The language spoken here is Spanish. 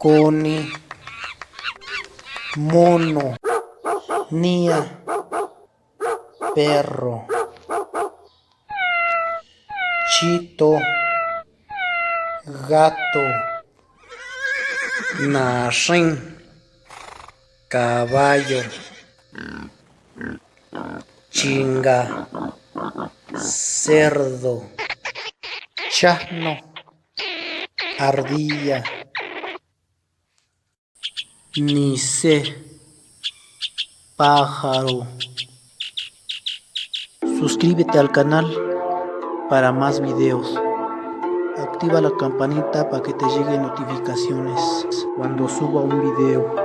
coni, mono, nia, perro, chito, gato, narrín, caballo, chinga, cerdo, chasno, ardilla, nice, pájaro. Suscríbete al canal para más videos. Activa la campanita para que te lleguen notificaciones cuando suba un video.